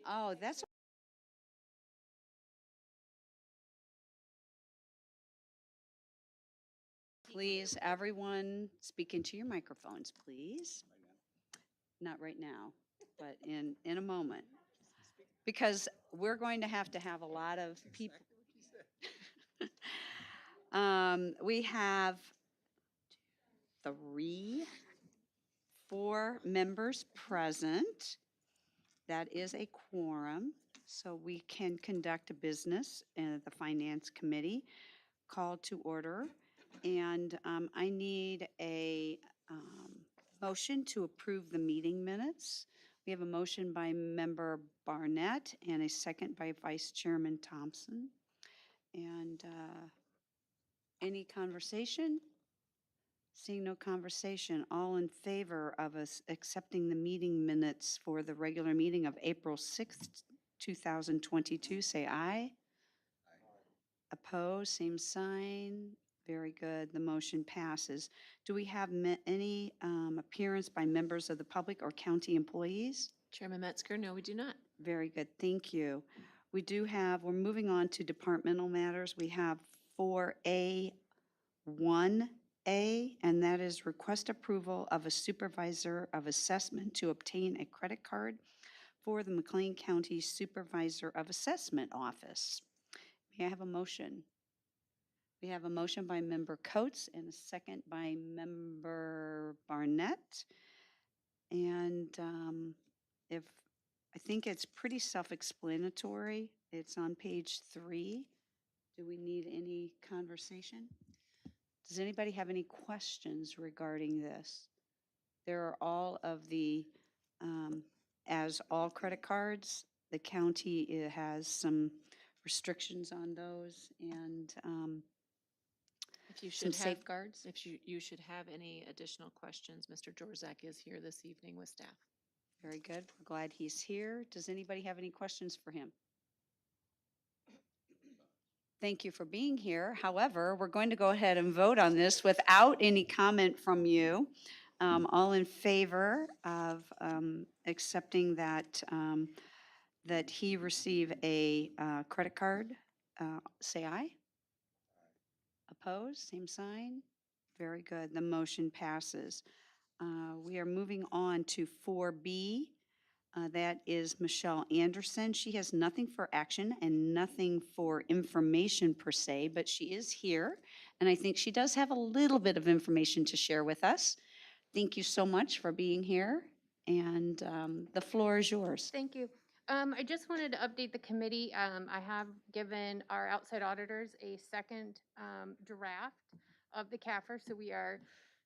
Oh, that's, please, everyone, speak into your microphones, please. Not right now, but in a moment. Because we're going to have a lot of people. We have three, four members present. That is a quorum, so we can conduct a business in the Finance Committee. Call to order. And I need a motion to approve the meeting minutes. We have a motion by Member Barnett and a second by Vice Chairman Thompson. And any conversation? Seeing no conversation, all in favor of us accepting the meeting minutes for the regular meeting of April 6th, 2022, say aye. Opposed, same sign. Very good. The motion passes. Do we have any appearance by members of the public or county employees? Chairman Metzger, no, we do not. Very good. Thank you. We're moving on to departmental matters. We have 4A1A, and that is request approval of a supervisor of assessment to obtain a credit card for the McLean County Supervisor of Assessment Office. May I have a motion? We have a motion by Member Coates and a second by Member Barnett. And if, I think it's pretty self-explanatory. It's on page 3. Do we need any conversation? Does anybody have any questions regarding this? There are all of the, as all credit cards, the county has some restrictions on those and If you some should have, safeguards. if you should have any additional questions, Mr. Jorzak is here this evening with staff. Very good. We're glad he's here. Does anybody have any questions for him? Thank you for being here. However, we're going to go ahead and vote on this without any comment from you. All in favor of accepting that, that he receive a credit card, say aye. Opposed, same sign. Very good. The motion passes. We are moving on to 4B. That is Michelle Anderson. She has nothing for action and nothing for information per se, but she is here. And I think she does have a little bit of information to share with us. Thank you so much for being here. And the floor is yours. Thank you. I just wanted to update the committee. I have given our outside auditors a second draft of the CAFR, so we are,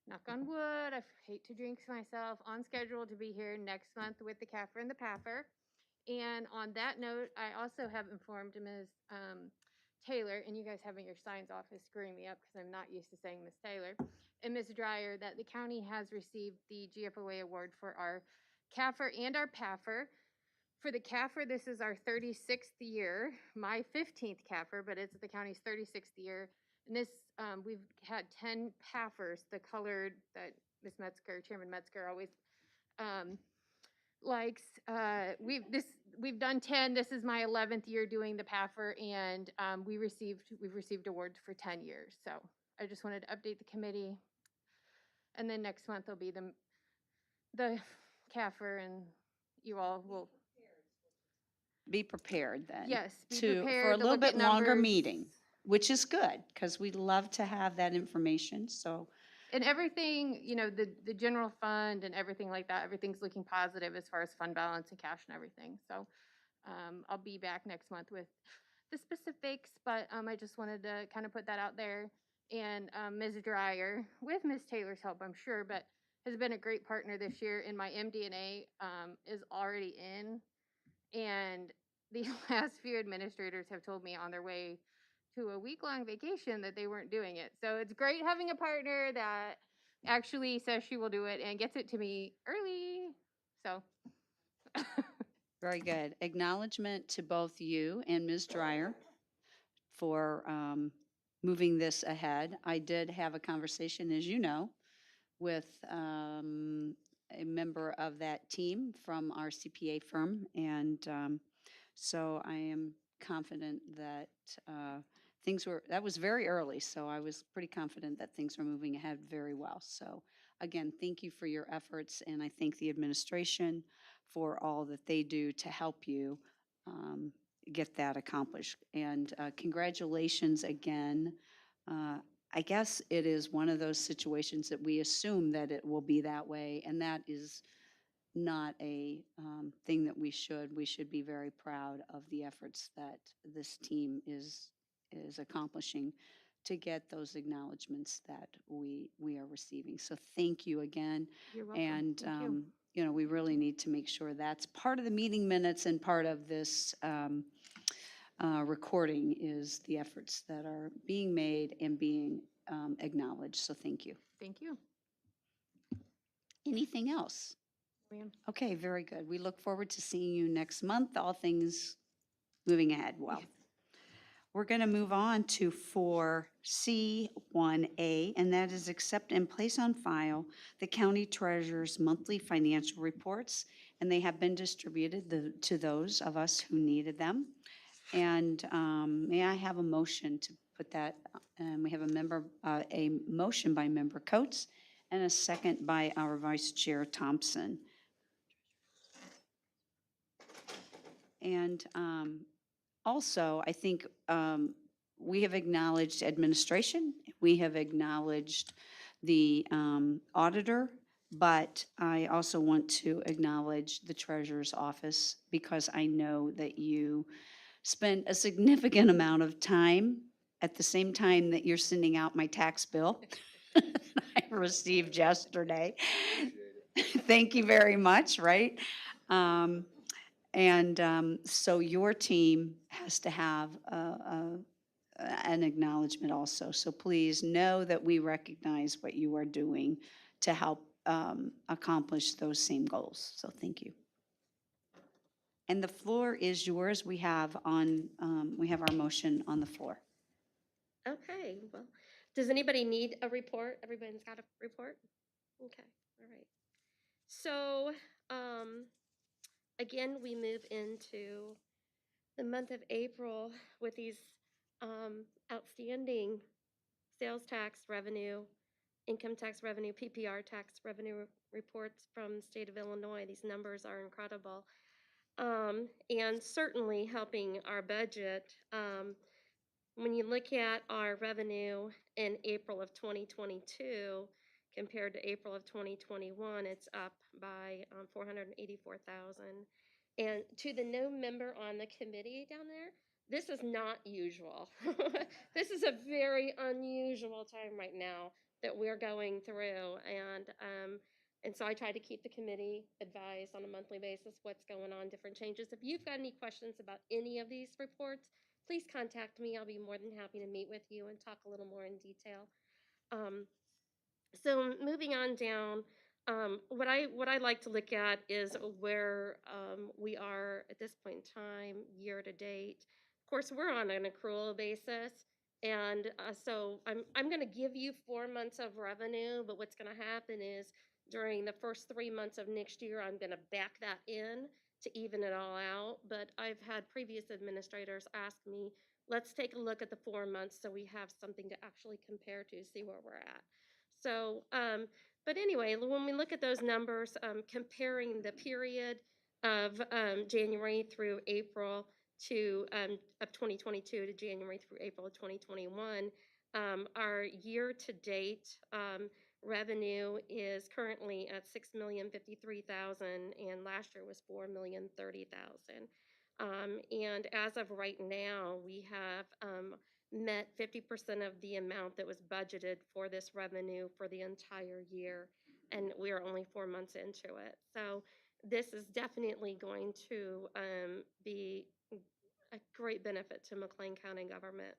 knock on wood, I hate to jinx myself, on schedule to be here next month with the CAFR and the PAFR. And on that note, I also have informed Ms. Taylor, and you guys having your signs off is screwing me up because I'm not used to saying Ms. Taylor, and Ms. Dreyer, that the county has received the GFOA award for our CAFR and our PAFR. For the CAFR, this is our 36th year, my 15th CAFR, but it's the county's 36th year. And this, we've had 10 PAFRs, the colored that Ms. Metzger, Chairman Metzger always likes. We've done 10. This is my 11th year doing the PAFR, and we've received awards for 10 years. So I just wanted to update the committee. And then next month will be the CAFR, and you all will Be prepared then. Yes, be For prepared a to little look at bit longer numbers. meeting, which is good because we love to have that information. So And everything, you know, the general fund and everything like that, everything's looking positive as far as fund balance and cash and everything. So I'll be back next month with the specifics, but I just wanted to kind of put that out there. And Ms. Dreyer, with Ms. Taylor's help, I'm sure, but has been a great partner this year. And my MD&A is already in. And the last few administrators have told me on their way to a week-long vacation that they weren't doing it. So it's great having a partner that actually says she will do it and gets it to me early. So very good. Acknowledgement to both you and Ms. Dreyer for moving this ahead. I did have a conversation, as you know, with a member of that team from our CPA firm, and so I am confident that that was very early, so I was pretty confident that things are moving ahead very well. So again, thank you for your efforts, and I thank the administration for all that they do to help you um, get that accomplished. And congratulations again. Uh, I guess it is one of those situations that we assume that it will be that way, and that is not a thing that we should be very proud of the efforts that this team is accomplishing to get those acknowledgments that we are receiving. So thank you again. You're welcome. And Thank you. you know, we really need to make sure that's part of the meeting minutes and part of this recording is the efforts that are being made and being acknowledged. So thank you. Thank you. Anything else? Ma'am. Okay, very good. We look forward to seeing you next month, all things moving ahead well. We're going to move on to 4C1A, and that is accept and place on file the county treasurer's monthly financial reports, and they have been distributed to those of us who needed them. And may I have a motion to put that, and we have a motion by Member Coates and a second by our Vice Chair Thompson. And also, I think we have acknowledged administration, we have acknowledged the auditor, but I also want to acknowledge the treasurer's office because I know that you spend a significant amount of time at the same time that you're sending out my tax bill I received yesterday. Thank you very much, right? So your team has to have an acknowledgement also. So please know that we recognize what you are doing to help accomplish those same goals. So thank you. And the floor is yours. We have our motion on the floor. Okay, well, does anybody need a report? Everybody's got a report? Okay, all right. So, again, we move into the month of April with these outstanding sales tax revenue, income tax revenue, PPR tax revenue reports from the state of Illinois. These numbers are incredible. And certainly helping our budget. When you look at our revenue in April of 2022 compared to April of 2021, it's up by 484,000. And to the new member on the committee down there, this is not usual. This is a very unusual time right now that we're going through, and so I try to keep the committee advised on a monthly basis what's going on, different changes. If you've got any questions about any of these reports, please contact me. I'll be more than happy to meet with you and talk a little more in detail. So moving on down, what I like to look at is where we are at this point in time, year to date. Of course, we're on an accrual basis, and so I'm going to give you 4 months of revenue. But what's going to happen is during the first 3 months of next year, I'm going to back that in to even it all out. But I've had previous administrators ask me, let's take a look at the 4 months so we have something to actually compare to see where we're at. So, but anyway, when we look at those numbers, comparing the period of January through April of 2022 to January through April of 2021, our year-to-date revenue is currently at $6,053,000, and last year was $4,030,000. And as of right now, we have met 50% of the amount that was budgeted for this revenue for the entire year, and we are only 4 months into it. So this is definitely going to be a great benefit to McLean County government.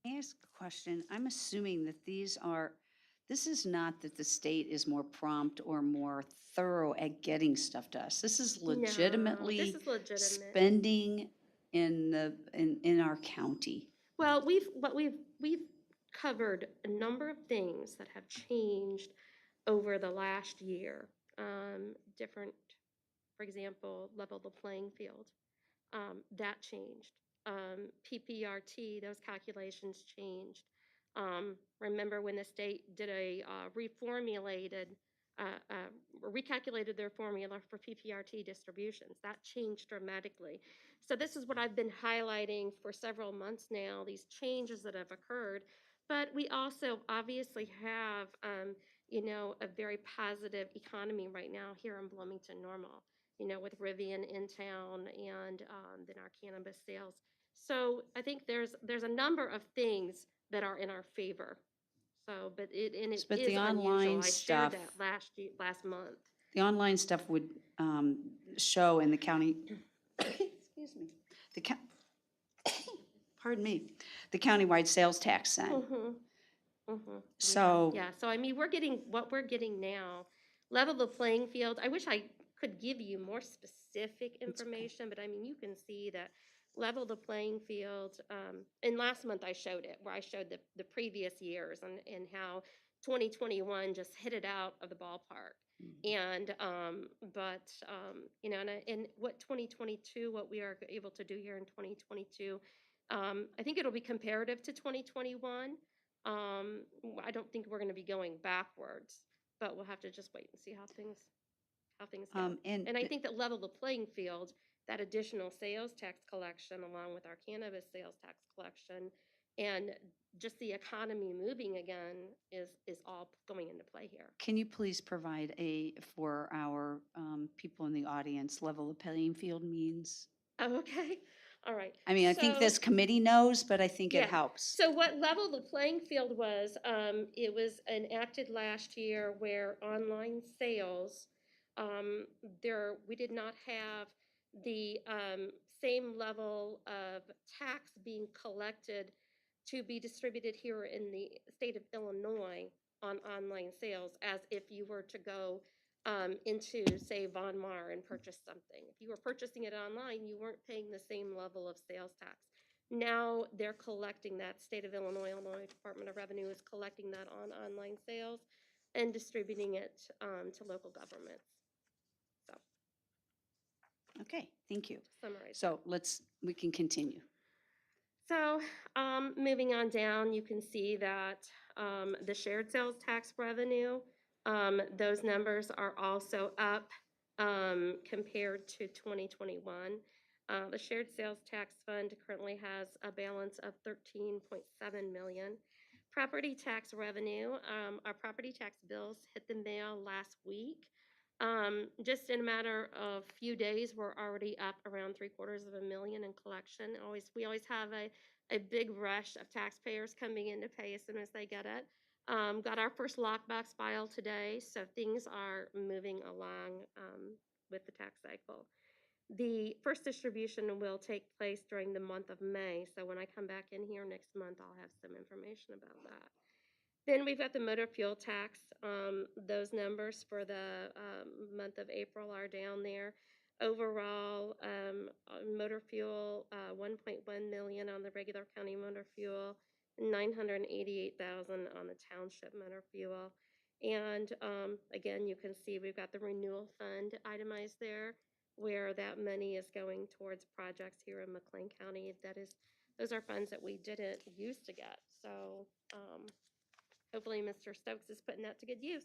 May I ask a question? I'm assuming that this is not that the state is more prompt or more thorough at getting stuff to us. This is legitimately No, this is legitimate. spending in our county. Well, we've covered a number of things that have changed over the last year. Different, for example, level the playing field. That changed. PPRT, those calculations changed. Remember when the state did a recalculated their formula for PPRT distributions? That changed dramatically. So this is what I've been highlighting for several months now, these changes that have occurred. But we also obviously have, a very positive economy right now here in Bloomington Normal, with Rivian in town and then our cannabis sales. So I think there's a number of things that are in our favor. So, but it But is the unusual. online I shared stuff, that last month. the online stuff would show in the county, excuse me, the pardon me, the countywide sales tax then. Mm-hmm. Mm-hmm. So, Yeah. So I mean, what we're getting now, level the playing field. I wish I could give you more specific It's okay. information, but I mean, you can see that level the playing field. And last month I showed it, where I showed the previous years and how 2021 just hit it out of the ballpark. And and what 2022, what we are able to do here in 2022, I think it'll be comparative to 2021. I don't think we're going to be going backwards, but we'll have to just wait and see how things go. And I think that level the playing field, that additional sales tax collection, along with our cannabis sales tax collection, and just the economy moving again, is all going into play here. can you please provide for our people in the audience, level the playing field means? Oh, okay. All right. I mean, I think So- this committee knows, but I think Yeah. it helps. So what level the playing field was, it was enacted last year where online sales, we did not have the same level of tax being collected to be distributed here in the state of Illinois on online sales as if you were to go into, say, Von Mar and purchase something. If you were purchasing it online, you weren't paying the same level of sales tax. Now they're collecting that. State of Illinois Department of Revenue is collecting that on online sales and distributing it to local governments. So, Okay, thank you. to summarize. So we can continue. So, moving on down, you can see that the shared sales tax revenue, those numbers are also up compared to 2021. The shared sales tax fund currently has a balance of 13.7 million. Property tax revenue, our property tax bills hit the mail last week. Just in a matter of few days, we're already up around $750,000 in collection. We always have a big rush of taxpayers coming in to pay as soon as they get it. Got our first lockbox file today, so things are moving along with the tax cycle. The first distribution will take place during the month of May, so when I come back in here next month, I'll have some information about that. Then we've got the motor fuel tax. Those numbers for the month of April are down there. Overall, motor fuel, 1.1 million on the regular county motor fuel, 988,000 on the township motor fuel. And again, you can see we've got the renewal fund itemized there, where that money is going towards projects here in McLean County. Those are funds that we didn't used to get. So hopefully Mr. Stokes is putting that to good use.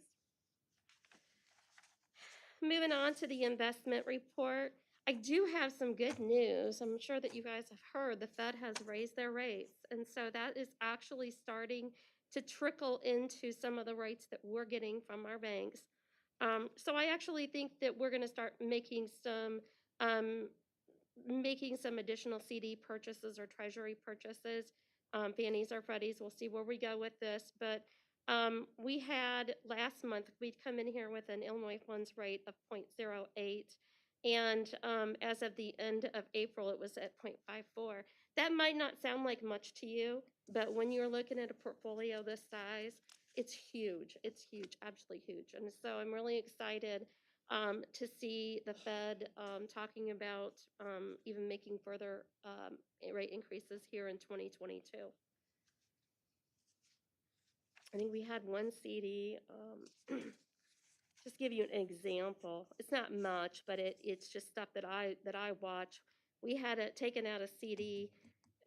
Moving on to the investment report. I do have some good news. I'm sure that you guys have heard the Fed has raised their rates. And so that is actually starting to trickle into some of the rates that we're getting from our banks. So I actually think that we're going to start making some additional CD purchases or treasury purchases. Fannies or Freddies, we'll see where we go with this. But we had last month, we'd come in here with an Illinois funds rate of 0.08. And as of the end of April, it was at 0.54. That might not sound like much to you, but when you're looking at a portfolio this size, it's huge. It's huge, absolutely huge. And so I'm really excited to see the Fed talking about even making further rate increases here in 2022. I think we had one CD just give you an example. It's not much, but it's just stuff that I watch. We had taken out a CD,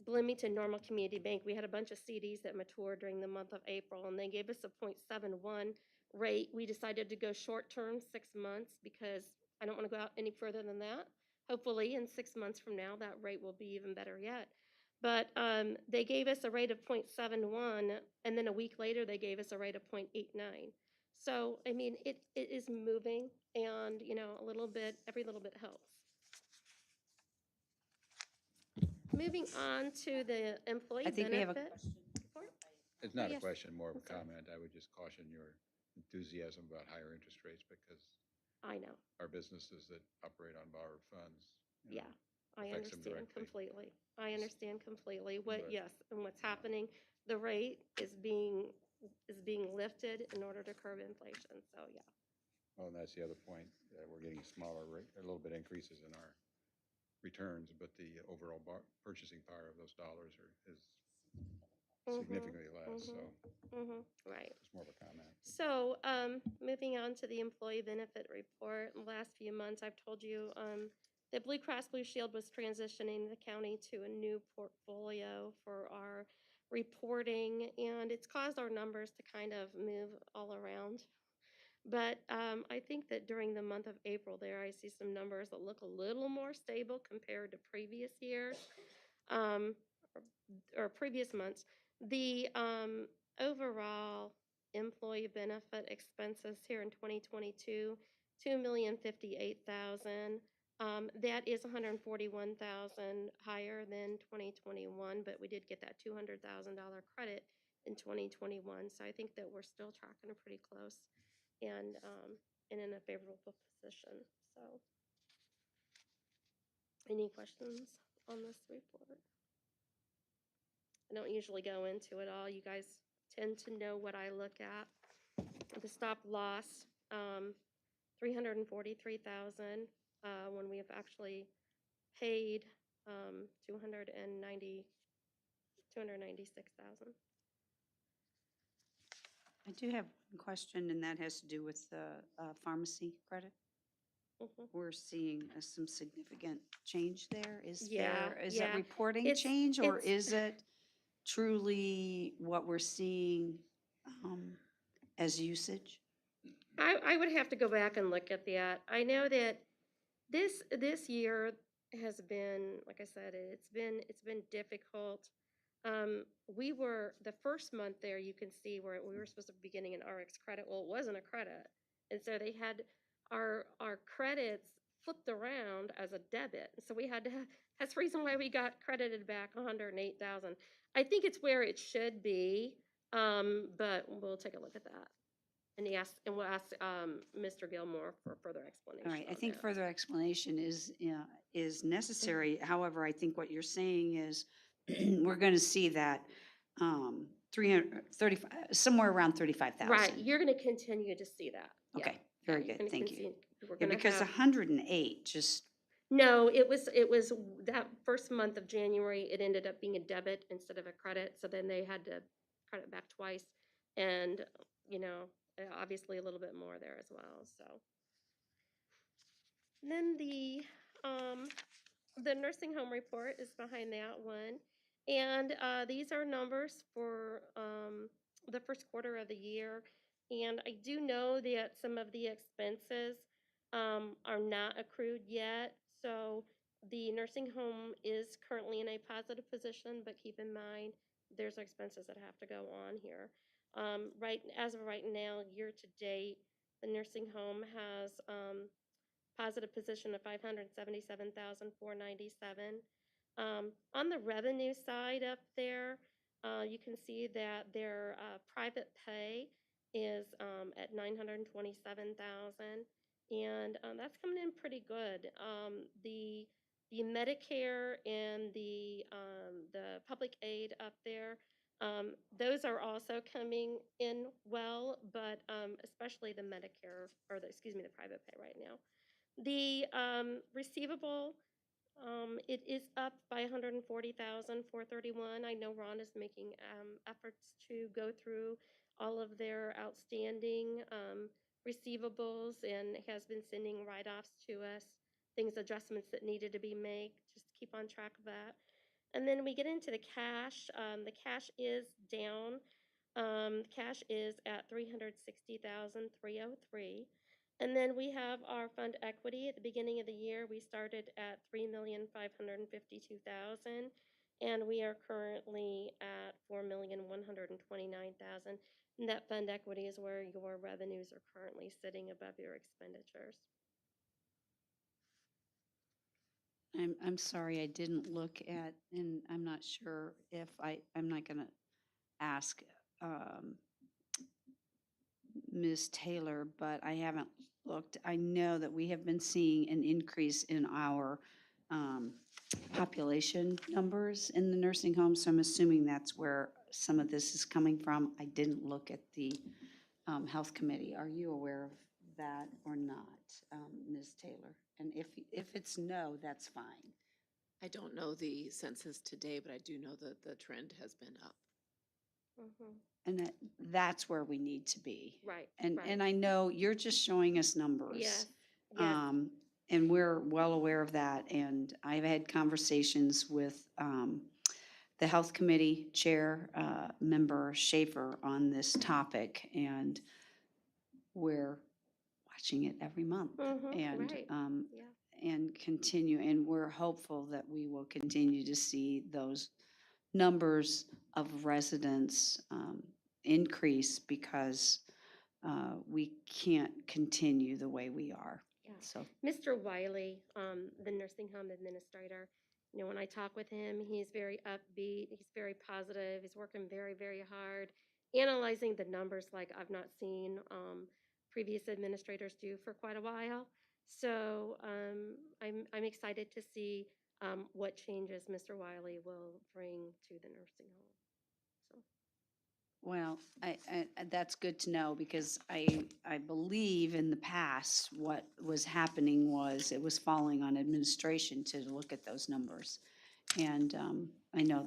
Bloomington Normal Community Bank. We had a bunch of CDs that matured during the month of April, and they gave us a 0.71 rate. We decided to go short term, 6 months, because I don't want to go out any further than that. Hopefully, in 6 months from now, that rate will be even better yet. But they gave us a rate of 0.71, and then a week later, they gave us a rate of 0.89. So, I mean, it is moving, and, you know, every little bit helps. Moving on to the employee I think we have a benefit question. report. It's not a yes. question, more of a I'm sorry. comment. I would just caution your enthusiasm about higher interest rates because I know, our businesses that operate on borrowed funds, yeah, I affects them understand directly. completely. I understand completely. But- Yes, and what's happening, the rate is being lifted in order to curb inflation, so yeah. Well, and that's the other point. We're getting smaller, a little bit increases in our returns, but the overall purchasing power of those dollars is significantly less. So Right. it's more of a comment. So, moving on to the employee benefit report, in the last few months, I've told you, that Blue Cross Blue Shield was transitioning the county to a new portfolio for our reporting, and it's caused our numbers to kind of move all around. But I think that during the month of April there, I see some numbers that look a little more stable compared to previous years. Um, or previous months. The overall employee benefit expenses here in 2022, 2,058,000. That is 141,000 higher than 2021, but we did get that $200,000 credit in 2021. So I think that we're still tracking pretty close and in a favorable position. So, any questions on this report? I don't usually go into it all. You guys tend to know what I look at. The stop loss, 343,000, when we have actually paid 296,000. I do have one question, and that has to do with the pharmacy credit. We're seeing some significant change there. Is Yeah, there, is yeah. that reporting It's- change, or it's- is it truly what we're seeing as usage? I would have to go back and look at that. I know that this year has been, like I said, it's been difficult. We were the first month there. You can see where we were supposed to be getting an RX credit. Well, it wasn't a credit, and so they had our credits flipped around as a debit. So we had to have. That's the reason why we got credited back 108,000. I think it's where it should be, but we'll take a look at that. And we'll ask Mr. Gilmore for further explanation. All right, I on think that. further explanation is necessary. However, I think what you're saying is we're going to see that 335, somewhere around 35,000. Right, you're going to continue to see that. Yeah. Okay, very you're good, gonna thank you. We're Yeah, gonna because have, 108 just, no, it was that first month of January, it ended up being a debit instead of a credit. So then they had to credit back twice, and obviously a little bit more there as well. So and then the nursing home report is behind that one. And these are numbers for the first quarter of the year. And I do know that some of the expenses are not accrued yet. So the nursing home is currently in a positive position, but keep in mind there's expenses that have to go on here. As of right now, year to date, the nursing home has positive position of 577,497. On the revenue side up there, you can see that their private pay is at 927,000, and that's coming in pretty good. The Medicare and the public aid up there, those are also coming in well, but especially the Medicare, or the private pay right now. The receivable, it is up by 140,431. I know Ron is making efforts to go through all of their outstanding receivables and has been sending write-offs to us, things, adjustments that needed to be made, just to keep on track of that. And then we get into the cash. The cash is down. Cash is at 360,303. And then we have our fund equity. At the beginning of the year, we started at 3,552,000, and we are currently at 4,129,000. And that fund equity is where your revenues are currently sitting above your expenditures. I'm sorry, I didn't look at, and I'm not sure if I'm not gonna ask Ms. Taylor, but I haven't looked. I know that we have been seeing an increase in our population numbers in the nursing homes, so I'm assuming that's where some of this is coming from. I didn't look at the Health Committee. Are you aware of that or not, Ms. Taylor? And if it's no, that's fine. I don't know the census today, but I do know that the trend has been up. Mhm. And that's where we need to be. Right, And right. I know you're just showing us numbers. Yes, yes. And we're well aware of that. And I've had conversations with the Health Committee Chair, Member Schaefer, on this topic. And we're watching it every month. And Right, yeah. and continue. And we're hopeful that we will continue to see those numbers of residents increase, because we can't continue the way we are. Yeah. So, Mr. Wiley, the nursing home administrator, when I talk with him, he's very upbeat, he's very positive, he's working very, very hard, analyzing the numbers like I've not seen previous administrators do for quite a while. So I'm excited to see what changes Mr. Wiley will bring to the nursing home. So. well, that's good to know, because I believe in the past what was happening was it was falling on administration to look at those numbers. And I know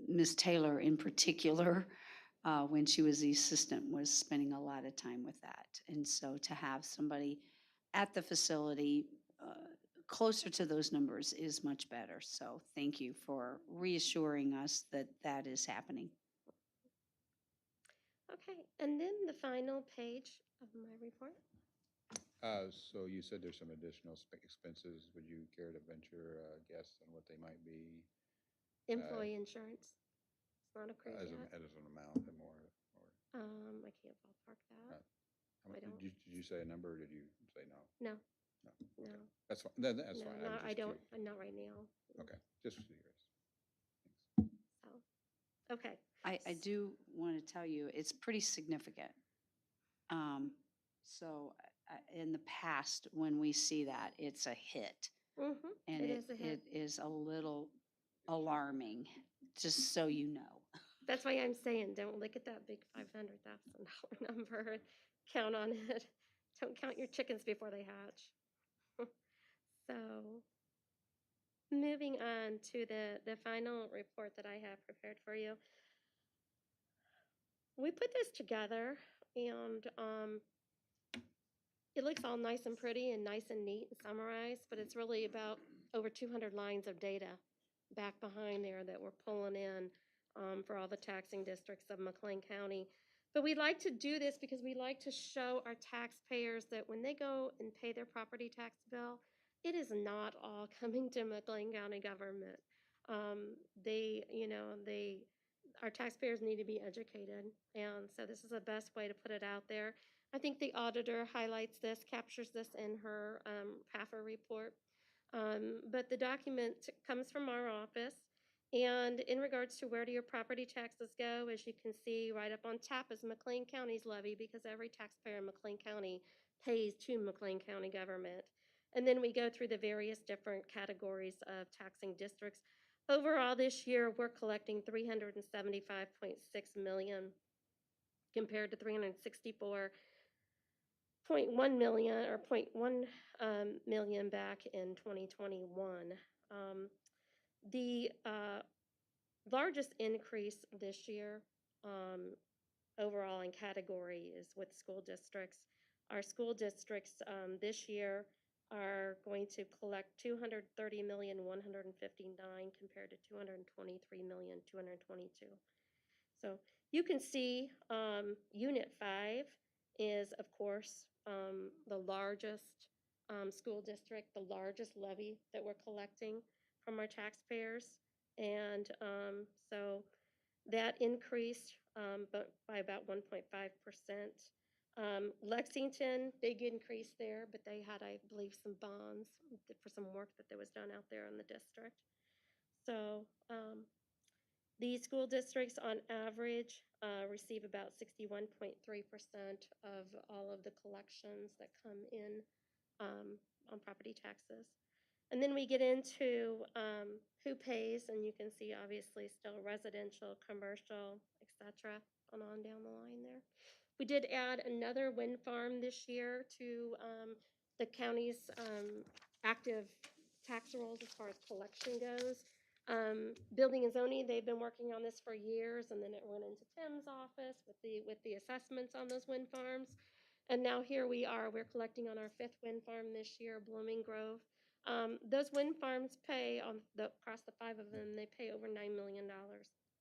Ms. Taylor in particular, when she was the assistant, was spending a lot of time with that. And so to have somebody at the facility closer to those numbers is much better. So thank you for reassuring us that that is happening. Okay, and then the final page of my report. So you said there's some additional expenses. Would you care to venture a guess on what they might be? Employee insurance. It's not approved As yet. as an amount or more? I can't ballpark that. I don't. Did you say a number, or did you say no? No, No. no, Okay. That's fine. That's no, fine. I was not, just I don't, curious. not right now. Okay, just curious. So, okay. I do want to tell you, it's pretty significant. So in the past, when we see that, it's a hit. Mm-hmm. And It is a hit. it is a little alarming, just so you know. That's why I'm saying, don't look at that big $500,000 number. Count on it. Don't count your chickens before they hatch. So, moving on to the final report that I have prepared for you. We put this together, and it looks all nice and pretty and nice and neat and summarized, but it's really about over 200 lines of data back behind there that we're pulling in for all the taxing districts of McLean County. But we like to do this because we like to show our taxpayers that when they go and pay their property tax bill, it is not all coming to McLean County government. Our taxpayers need to be educated, and so this is the best way to put it out there. I think the auditor highlights this, captures this in her PAFR report. But the document comes from our office. And in regards to where do your property taxes go, as you can see right up on top is McLean County's levy, because every taxpayer in McLean County pays to McLean County government. And then we go through the various different categories of taxing districts. Overall this year, we're collecting $375.6 million compared to 364.1 million or 0.1 million back in 2021. The largest increase this year overall in category is with school districts. Our school districts this year are going to collect 230,159 compared to 223,222. So you can see Unit 5 is, of course, the largest school district, the largest levy that we're collecting from our taxpayers. And so that increased but by about 1.5%. Lexington, big increase there, but they had, I believe, some bonds for some work that was done out there in the district. So these school districts on average receive about 61.3% of all of the collections that come in on property taxes. And then we get into who pays, and you can see obviously still residential, commercial, etc. on down the line there. We did add another wind farm this year to the county's active tax rolls as far as collection goes. Building and zoning, they've been working on this for years, and then it went into Tim's office with the assessments on those wind farms. And now here we are, we're collecting on our 5th wind farm this year, Blooming Grove. Those wind farms pay across the 5 of them, they pay over $9 million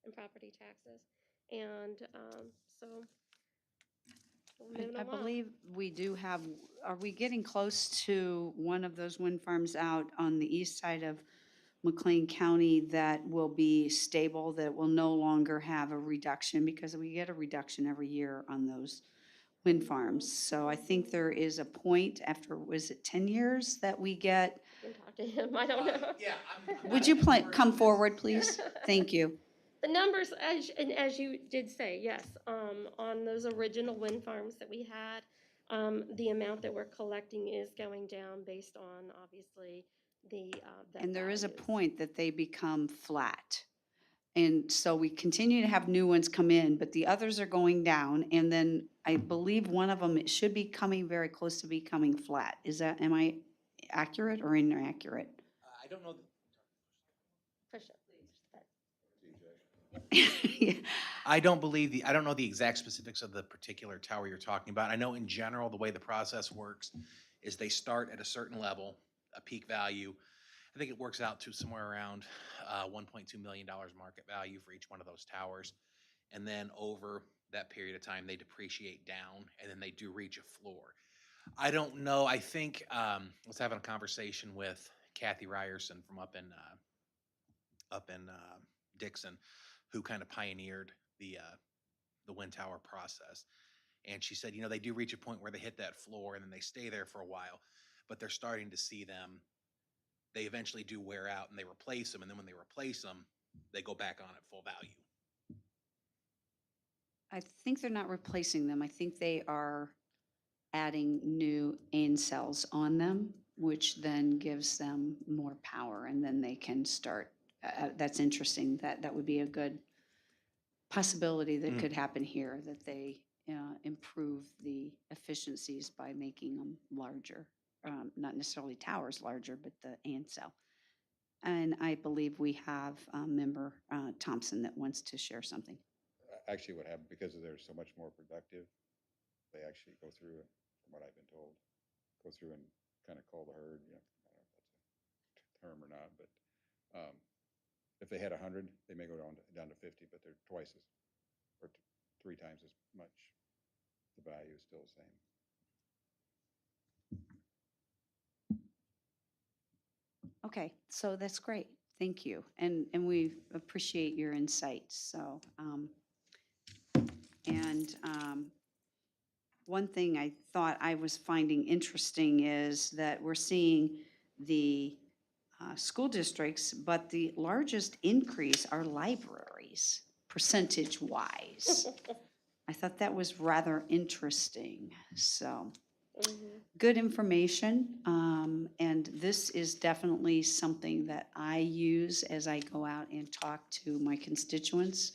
in property taxes. And so we're moving I along. believe we do have, are we getting close to one of those wind farms out on the east side of McLean County that will be stable, that will no longer have a reduction, because we get a reduction every year on those wind farms. So I think there is a point after, was it 10 years that we get? You can talk to him, I don't know. Yeah. I'm Would not you an expert come on this. forward, please? Thank you. The numbers, as you did say, yes, on those original wind farms that we had, the amount that we're collecting is going down based on obviously the And there is a values. point that they become flat. And so we continue to have new ones come in, but the others are going down. And then I believe one of them, it should be coming very close to becoming flat. Am I accurate or inaccurate? I don't know. Push it. Yeah. I don't know the exact specifics of the particular tower you're talking about. I know in general, the way the process works is they start at a certain level, a peak value. I think it works out to somewhere around $1.2 million market value for each one of those towers. And then over that period of time, they depreciate down, and then they do reach a floor. I don't know. I think I was having a conversation with Kathy Ryerson from up in Dixon, who kind of pioneered the wind tower process. And she said, they do reach a point where they hit that floor and then they stay there for a while, but they're starting to see them. They eventually do wear out and they replace them. And then when they replace them, they go back on at full value. I think they're not replacing them. I think they are adding new AIN cells on them, which then gives them more power, and then they can start. That's interesting. That would be a good possibility that could happen here, that they improve the efficiencies by making them larger. Not necessarily towers larger, but the AIN cell. And I believe we have member Thompson that wants to share something. Actually, what happened, because they're so much more productive, they actually go through, from what I've been told, go through and kind of call the herd, I don't know if that's a term or not, but if they had 100, they may go down to 50, but they're twice as, or 3 times as much. The value is still the same. Okay, so that's great. Thank you. And we appreciate your insights. So, one thing I thought I was finding interesting is that we're seeing the school districts, but the largest increase are libraries, percentage-wise. I thought that was rather interesting. So, good information. And this is definitely something that I use as I go out and talk to my constituents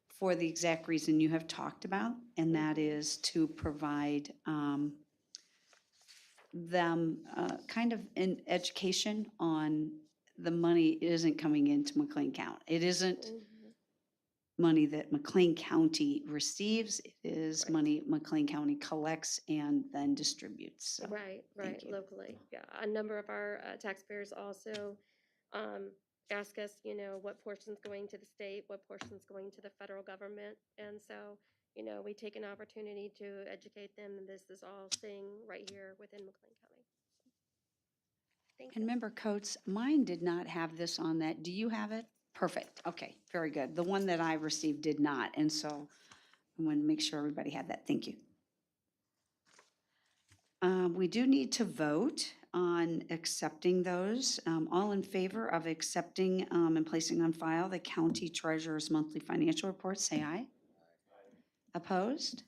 for the exact reason you have talked about, and that is to provide them kind of an education on the money isn't coming into McLean County. It isn't money that McLean County receives. It is Right. money McLean County collects and then distributes. So, Right, right, thank you. locally. Yeah, a number of our taxpayers also ask us, you know, what portion's going to the state, what portion's going to the federal government. And so, you know, we take an opportunity to educate them, and this is all staying right here within McLean County. Thank And you. member Coates, mine did not have this on that. Do you have it? Perfect. Okay, very good. The one that I received did not. And so I want to make sure everybody had that. Thank you. We do need to vote on accepting those. All in favor of accepting and placing on file the county treasurer's monthly financial report, say aye. Opposed?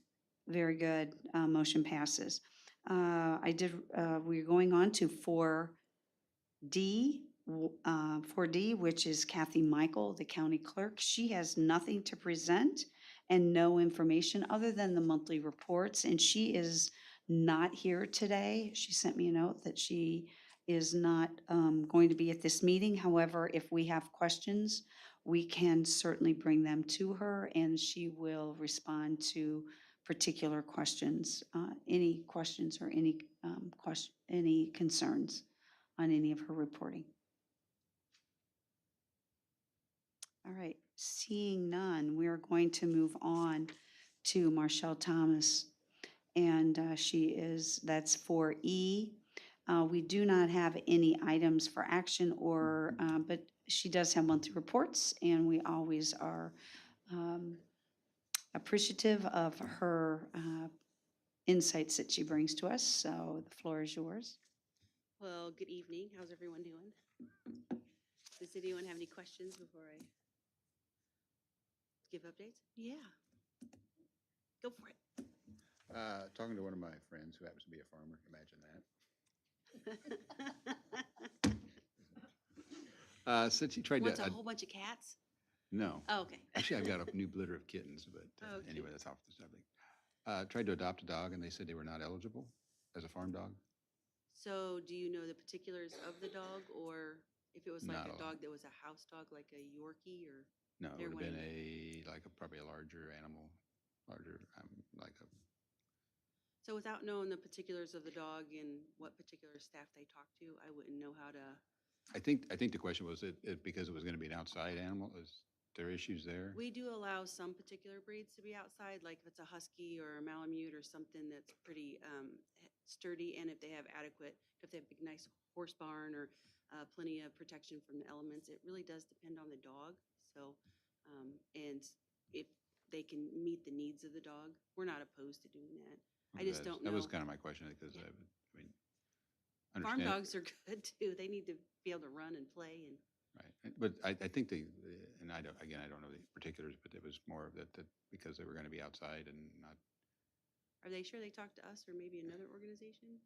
Very good. Motion passes. We're going on to 4D, 4D, which is Kathy Michael, the county clerk. She has nothing to present and no information other than the monthly reports, and she is not here today. She sent me a note that she is not going to be at this meeting. However, if we have questions, we can certainly bring them to her, and she will respond to particular questions. Any questions or any concerns on any of her reporting? All right, seeing none, we are going to move on to Marshall Thomas. And that's for E. We do not have any items for action but she does have monthly reports, and we always are appreciative of her insights that she brings to us. So the floor is yours. Well, good evening. How's everyone doing? Does anyone have any questions before I give updates? Yeah. Go for it. Talking to one of my friends who happens to be a farmer, imagine that. Since he tried Wants to, a whole bunch of cats? no, Oh, okay. actually, I've got a new litter of kittens, but Oh, anyway, cute. that's off the subject. Tried to adopt a dog, and they said they were not eligible as a farm dog. So do you know the particulars of the dog, or if it was like Not a a lot. dog that was a house dog, like a Yorkie, or? No, it They're would have been wanting- probably a larger animal, like a, So without knowing the particulars of the dog and what particular staff they talk to, I wouldn't know how to. I think the question was because it was going to be an outside animal, is there issues there? We do allow some particular breeds to be outside, like if it's a husky or a Malamute or something that's pretty sturdy, and if they have if they have big, nice horse barn or plenty of protection from the elements. It really does depend on the dog. So, and if they can meet the needs of the dog, we're not opposed to doing that. I just don't know. That was kind of my question, because Yeah. I mean, Farm understand. dogs are good too. They need to be able to run and play and. Right, but I think and I don't know the particulars, but it was more of that because they were going to be outside and not. Are they sure they talked to us or maybe another organization?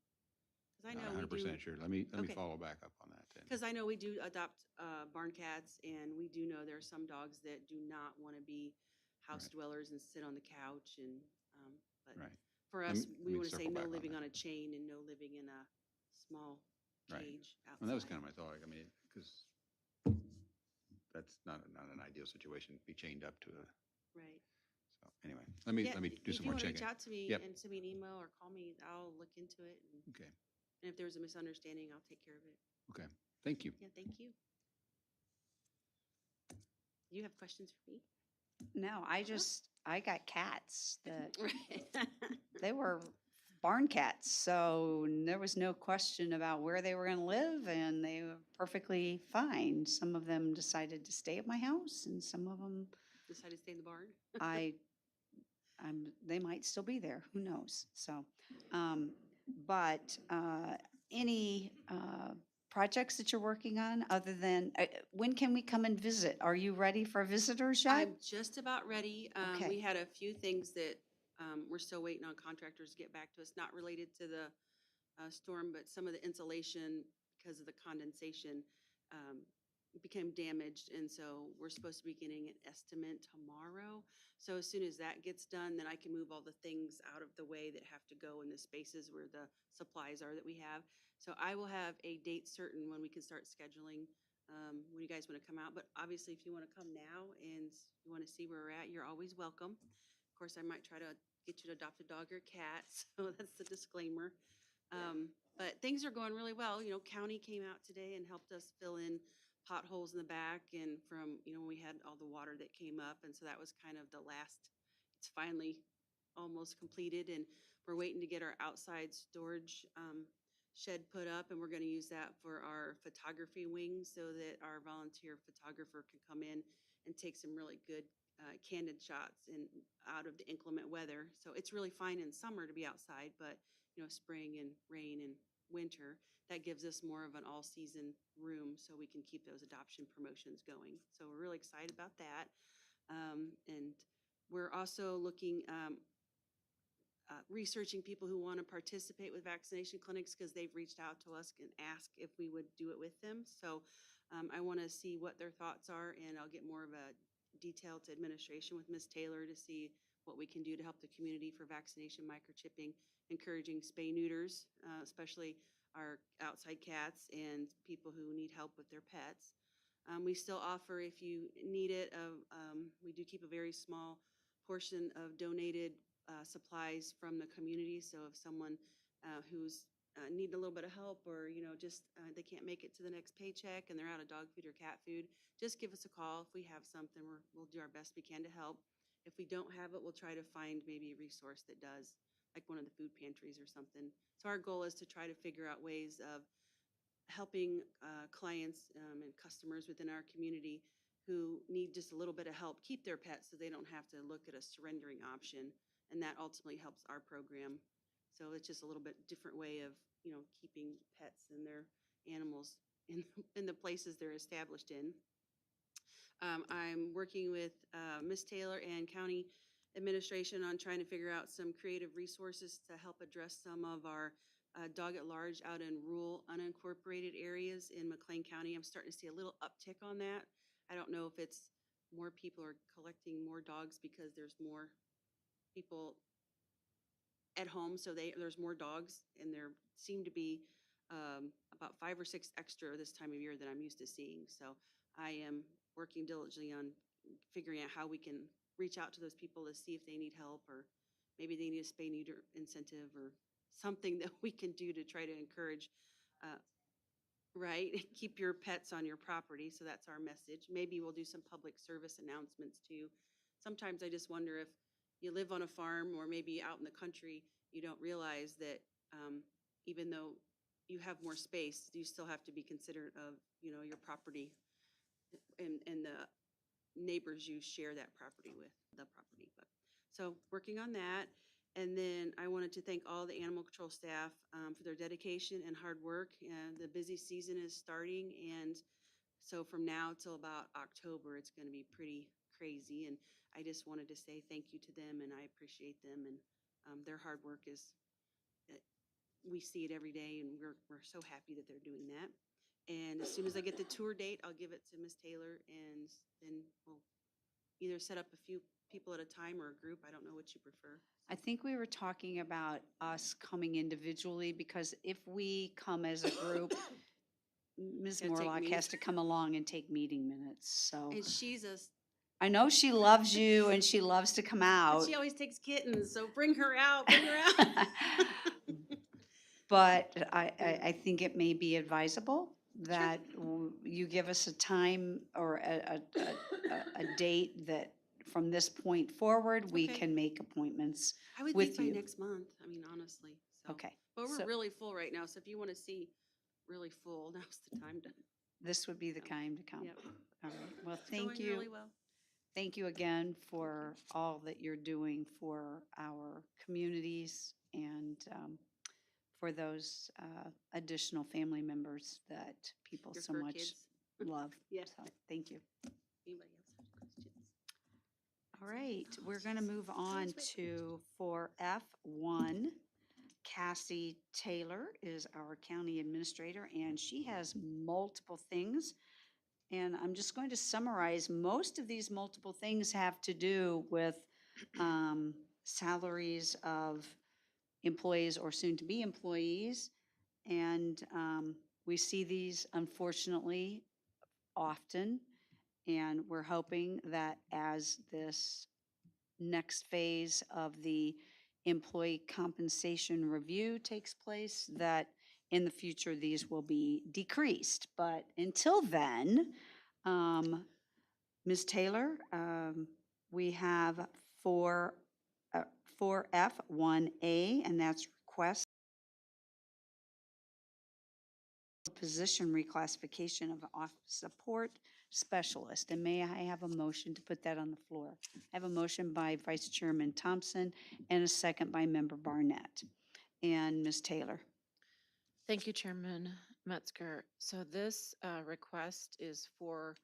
Because I Not know we 100% do. sure. Let me Okay. follow back up on that then. Because I know we do adopt barn cats, and we do know there are some dogs that do not want to be house Right. dwellers and sit on the couch. And but Right. for Let us, me- let we me want to say circle no back on living that. on a chain and no living in a small Right. cage outside. And that was kind of my thought. I mean, because that's not an ideal situation to be chained up to a. Right. So anyway, let me Yeah, do some more If you want to checking. reach out to me Yep. and send me an email or call me, I'll look into it. Okay. And if there's a misunderstanding, I'll take care of it. Okay. Thank you. Yeah, thank you. You have questions for me? No, I got cats that Right. they were barn cats, so there was no question about where they were going to live, and they were perfectly fine. Some of them decided to stay at my house, and some of them, Decided to stay in the barn? they might still be there. Who knows? So, but any projects that you're working on other than when can we come and visit? Are you ready for visitors yet? I'm just about ready. Okay. We had a few things that we're still waiting on contractors to get back to us, not related to the storm, but some of the insulation because of the condensation became damaged. And so we're supposed to be getting an estimate tomorrow. So as soon as that gets done, then I can move all the things out of the way that have to go in the spaces where the supplies are that we have. So I will have a date certain when we can start scheduling when you guys want to come out. But obviously, if you want to come now and you want to see where we're at, you're always welcome. Of course, I might try to get you to adopt a dog or cat, so that's the disclaimer. But things are going really well. You know, county came out today and helped us fill in potholes in the back and from, you know, when we had all the water that came up. And so that was kind of the last, it's finally almost completed. And we're waiting to get our outside storage shed put up, and we're going to use that for our photography wing so that our volunteer photographer can come in and take some really good candid shots in out of the inclement weather. So it's really fine in summer to be outside, but you know, spring and rain and winter, that gives us more of an all-season room so we can keep those adoption promotions going. So we're really excited about that. And we're also looking, researching people who want to participate with vaccination clinics because they've reached out to us and asked if we would do it with them. So I want to see what their thoughts are, and I'll get more of a detail to administration with Ms. Taylor to see what we can do to help the community for vaccination, microchipping, encouraging spay neuters, especially our outside cats and people who need help with their pets. We still offer, if you need it, we do keep a very small portion of donated supplies from the community. So if someone who's need a little bit of help, or you know, just they can't make it to the next paycheck and they're out of dog food or cat food, just give us a call. If we have something, we'll do our best we can to help. If we don't have it, we'll try to find maybe a resource that does, like one of the food pantries or something. So our goal is to try to figure out ways of helping clients and customers within our community who need just a little bit of help keep their pets so they don't have to look at a surrendering option. And that ultimately helps our program. So it's just a little bit different way of, you know, keeping pets and their animals in the places they're established in. I'm working with Ms. Taylor and County Administration on trying to figure out some creative resources to help address some of our dog at large out in rural unincorporated areas in McLean County. I'm starting to see a little uptick on that. I don't know if it's more people are collecting more dogs because there's more people at home, so there's more dogs, and there seem to be about 5 or 6 extra this time of year that I'm used to seeing. So I am working diligently on figuring out how we can reach out to those people to see if they need help, or maybe they need a spay neuter incentive or something that we can do to try to encourage, right? Keep your pets on your property. So that's our message. Maybe we'll do some public service announcements too. Sometimes I just wonder if you live on a farm or maybe out in the country, you don't realize that even though you have more space, you still have to be considerate of, you know, your property and the neighbors you share that property with, the property. But so working on that. And then I wanted to thank all the animal control staff for their dedication and hard work. And the busy season is starting, and so from now till about October, it's going to be pretty crazy. And I just wanted to say thank you to them, and I appreciate them, and their hard work is, we see it every day, and we're so happy that they're doing that. And as soon as I get the tour date, I'll give it to Ms. Taylor, and then we'll either set up a few people at a time or a group. I don't know what you prefer. I think we were talking about us coming individually, because if we come as a group, Ms. Gotta take Morlock meetings. has to come along and take meeting minutes. So And she's I know she loves you and she loves to come out. she always takes kittens, so bring her out, bring her out. But I think it may be advisable that you give us a time or a date that from this point forward, we Okay. can make appointments. I would with think you. by next month, I mean, honestly. So. Okay. But we're So really full right now, so if you want to see really full, now's the time to. this would be the time to come. Yep. All right. Well, It's thank going you. really well. Thank you again for all that you're doing for our communities and for those additional family members that people Your so fur much kids. love. Yeah. So, thank you. Anybody else have questions? All right, we're going to move on to, for F1, Cassie Taylor is our county administrator, and she has multiple things. And I'm just going to summarize, most of these multiple things have to do with salaries of employees or soon-to-be employees. And we see these, unfortunately, often. And we're hoping that as this next phase of the employee compensation review takes place, that in the future, these will be decreased. But until then, Ms. Taylor, we have 4F1A, and that's request position reclassification of office support specialist. And may I have a motion to put that on the floor? I have a motion by Vice Chairman Thompson and a second by Member Barnett. And Ms. Taylor. Thank you, Chairman Metzger. So this request is for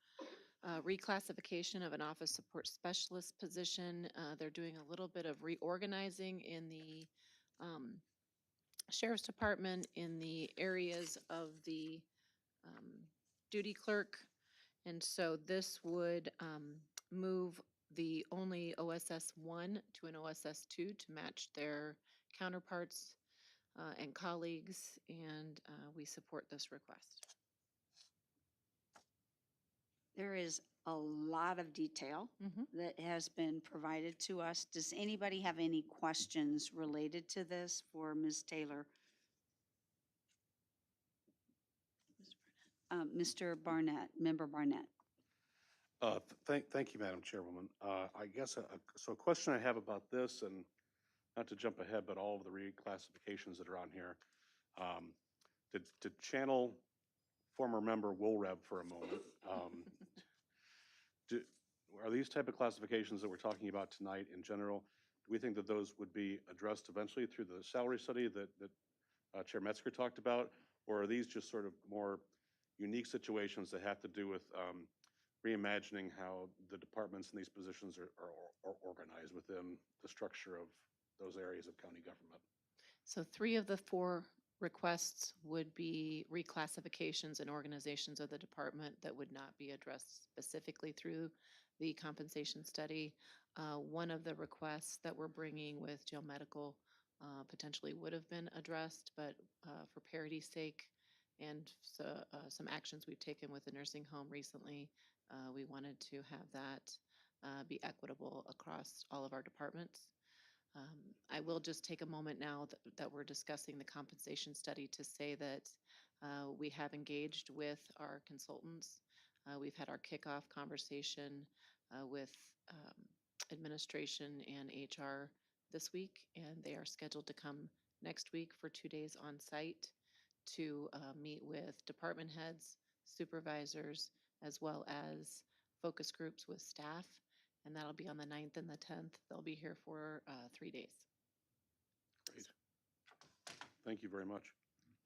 reclassification of an office support specialist position. They're doing a little bit of reorganizing in the um, Sheriff's Department in the areas of the um, duty clerk. And so this would move the only OSS 1 to an OSS 2 to match their counterparts and colleagues, and we support this request. There is a lot of detail that has been provided to us. Does anybody have any questions related to this for Ms. Taylor? Mr. Barnett, Member Barnett. Thank you, Madam Chairwoman. I guess, so a question I have about this, and not to jump ahead, but all of the reclassifications that are on here. To channel former member Woolreb for a moment, are these type of classifications that we're talking about tonight in general, do we think that those would be addressed eventually through the salary study that Chair Metzger talked about? Or are these just sort of more unique situations that have to do with reimagining how the departments in these positions are organized within the structure of those areas of county government? So 3 of the 4 requests would be reclassifications and organizations of the department that would not be addressed specifically through the compensation study. One of the requests that we're bringing with jail medical potentially would have been addressed, but for parity's sake and so, some actions we've taken with the nursing home recently, we wanted to have that be equitable across all of our departments. I will just take a moment now that we're discussing the compensation study to say that we have engaged with our consultants. We've had our kickoff conversation with administration and HR this week, and they are scheduled to come next week for 2 days on site to meet with department heads, supervisors, as well as focus groups with staff. And that'll be on the 9th and the 10th. They'll be here for 3 days. Great. Thank you very much.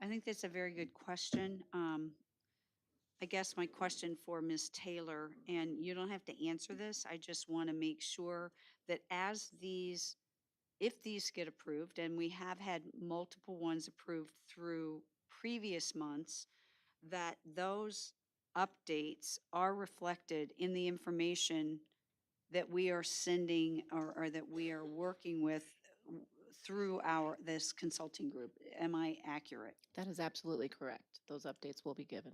I think that's a very good question. I guess my question for Ms. Taylor, and you don't have to answer this, I just want to make sure that if these get approved, and we have had multiple ones approved through previous months, that those updates are reflected in the information that we are sending or that we are working with through this consulting group. Am I accurate? That is absolutely correct. Those updates will be given.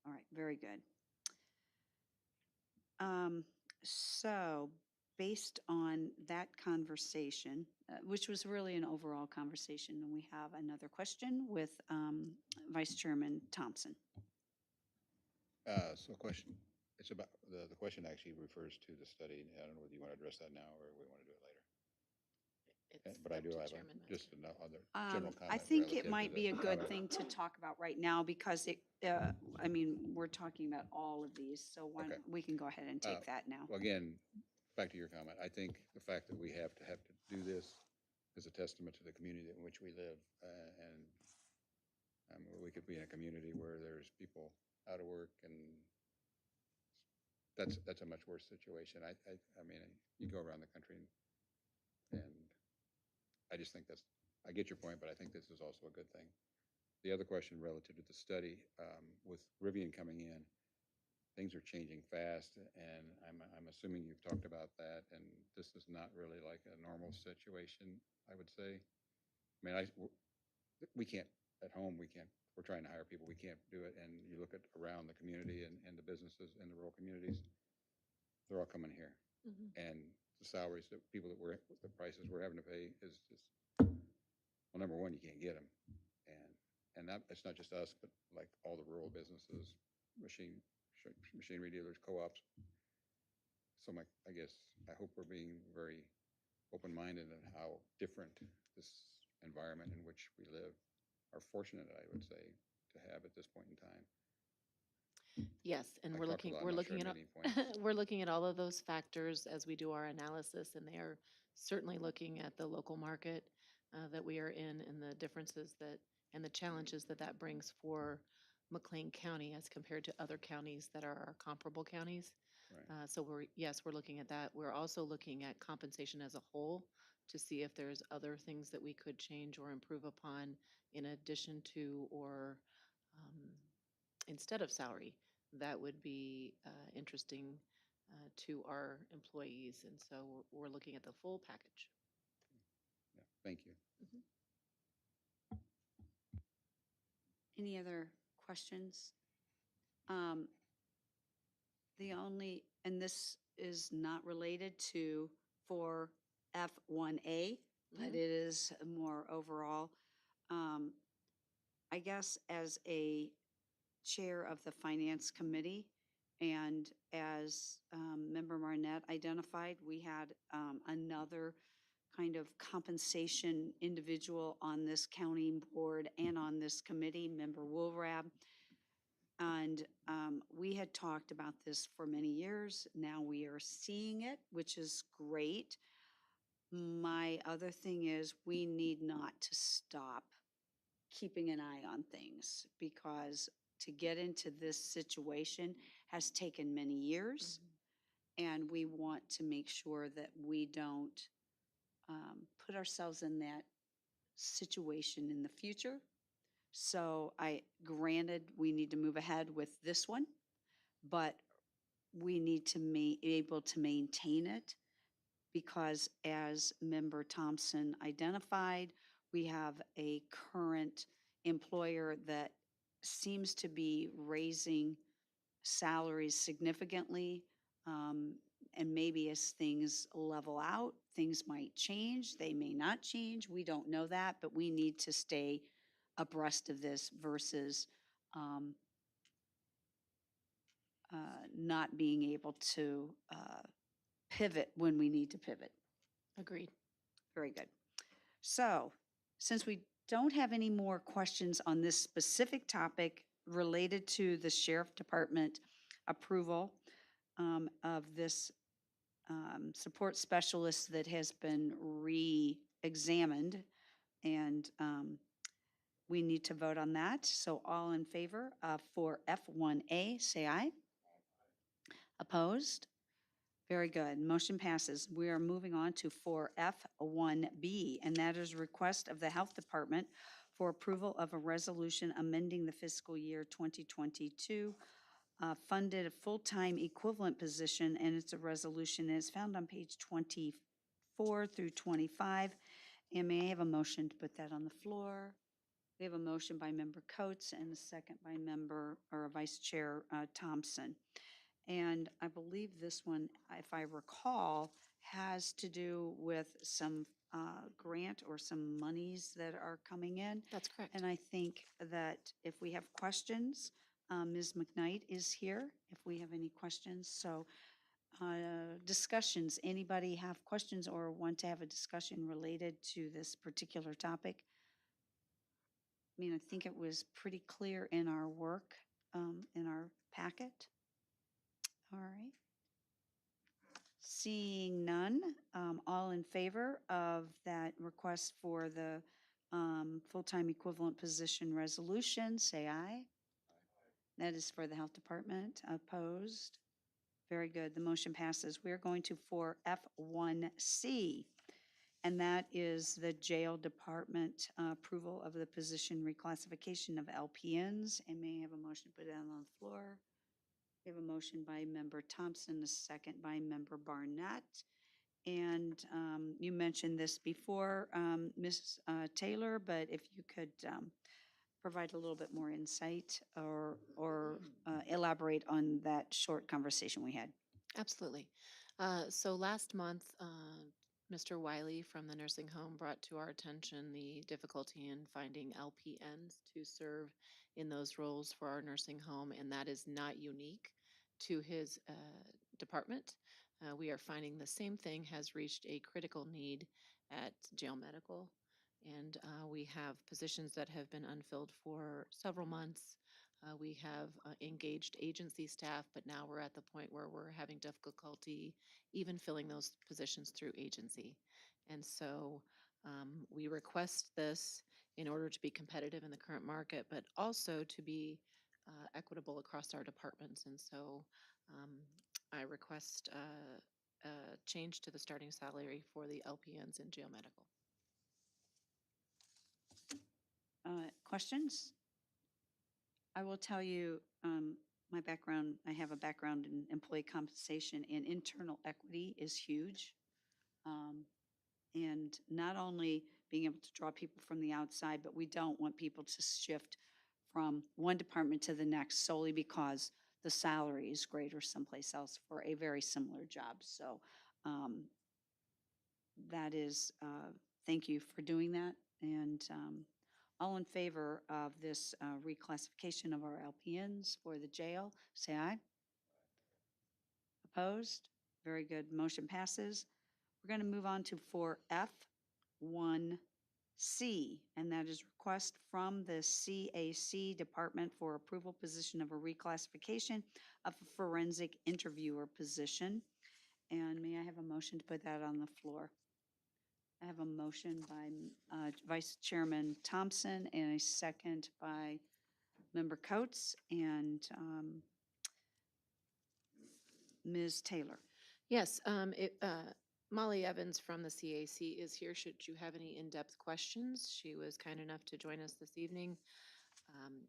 All right, very good. So based on that conversation, which was really an overall conversation, and we have another question with Vice Chairman Thompson. So question, it's about, the question actually refers to the study. I don't know whether you want to address that now or we want to do it later. But I up do to have Chairman Metzger. just another general comment. I think it relative to might the be a good comment. thing to talk about right now because I mean, we're talking about all of these, so Okay. we can go ahead and take that now. Well, again, back to your comment, I think the fact that we have to do this is a testament to the community in which we live. And we could be in a community where there's people out of work, and that's a much worse situation. I mean, you go around the country and I just think I get your point, but I think this is also a good thing. The other question relative to the study, with Rivian coming in, things are changing fast, and I'm assuming you've talked about that, and this is not really like a normal situation, I would say. I mean, we can't at home, we're trying to hire people, we can't do it. And you look at around the community and the businesses in the rural communities, they're all coming here. Mhm. And the salaries that the prices we're having to pay is just, well, number one, you can't get them. And that, it's not just us, but like all the rural businesses, machinery dealers, co-ops. So I guess, I hope we're being very open-minded in how different this environment in which we live are fortunate, I would say, to have at this point in time. Yes, and I we're talked a looking, lot, we're I'm not sure looking I at, made any points. we're looking at all of those factors as we do our analysis, and they are certainly looking at the local market that we are in and the differences that, and the challenges that that brings for McLean County as compared to other counties that are our comparable counties. Right. So yes, we're looking at that. We're also looking at compensation as a whole to see if there's other things that we could change or improve upon in addition to or um, instead of salary. That would be interesting to our employees. And so we're looking at the full package. Yeah, thank you. Any other questions? Um, The only, and this is not related to for F1A, but Mhm. it is more overall. Um, I guess as a chair of the Finance Committee and as Member Marnett identified, we had another kind of compensation individual on this county board and on this committee, Member Woolrab. And we had talked about this for many years. Now we are seeing it, which is great. My other thing is we need not to stop keeping an eye on things because to get into this situation has taken many years. And we want to make sure that we don't put ourselves in that situation in the future. So granted, we need to move ahead with this one, but we need to be able to maintain it because as Member Thompson identified, we have a current employer that seems to be raising salaries significantly. And maybe as things level out, things might change. They may not change. We don't know that, but we need to stay abreast of this versus um, not being able to pivot when we need to pivot. Agreed. Very good. So, since we don't have any more questions on this specific topic related to the Sheriff Department approval of this support specialist that has been re-examined, and we need to vote on that. So, all in favor for F1A, say aye. Opposed? Very good. Motion passes. We are moving on to 4F1B, and that is request of the Health Department for approval of a resolution amending the fiscal year 2022 funded full-time equivalent position, and it's a resolution that is found on page 24 through 25. And may I have a motion to put that on the floor? We have a motion by Member Coates and a second by Member or Vice Chair Thompson. And I believe this one, if I recall, has to do with some grant or some monies that are coming in. That's correct. And I think that if we have questions, Ms. McKnight is here if we have any questions. So discussions, anybody have questions or want to have a discussion related to this particular topic? I mean, I think it was pretty clear in our work, in our packet. All right. Seeing none, all in favor of that request for the full-time equivalent position resolution, say aye. That is for the Health Department. Opposed? Very good. The motion passes. We're going to 4F1C, and that is the Jail Department approval of the position reclassification of LPNs. And may I have a motion to put it on the floor? We have a motion by Member Thompson, a second by Member Barnett. And you mentioned this before, Ms. Taylor, but if you could provide a little bit more insight or elaborate on that short conversation we had? Absolutely. So last month, Mr. Wiley from the nursing home brought to our attention the difficulty in finding LPNs to serve in those roles for our nursing home, and that is not unique to his department. We are finding the same thing has reached a critical need at jail medical, and we have positions that have been unfilled for several months. We have engaged agency staff, but now we're at the point where we're having difficulty even filling those positions through agency. And so we request this in order to be competitive in the current market, but also to be equitable across our departments. And so um, I request a change to the starting salary for the LPNs in jail medical. Questions? I will tell you, my background, I have a background in employee compensation, and internal equity is huge. And not only being able to draw people from the outside, but we don't want people to shift from one department to the next solely because the salary is greater someplace else for a very similar job. So that is, thank you for doing that. And all in favor of this reclassification of our LPNs for the jail, say aye. Opposed? Very good. Motion passes. We're going to move on to 4F1C, and that is request from the CAC Department for approval position of a reclassification of a forensic interviewer position. And may I have a motion to put that on the floor? I have a motion by Vice Chairman Thompson and a second by Member Coates and Ms. Taylor. Yes, Molly Evans from the CAC is here. Should you have any in-depth questions, she was kind enough to join us this evening. Um,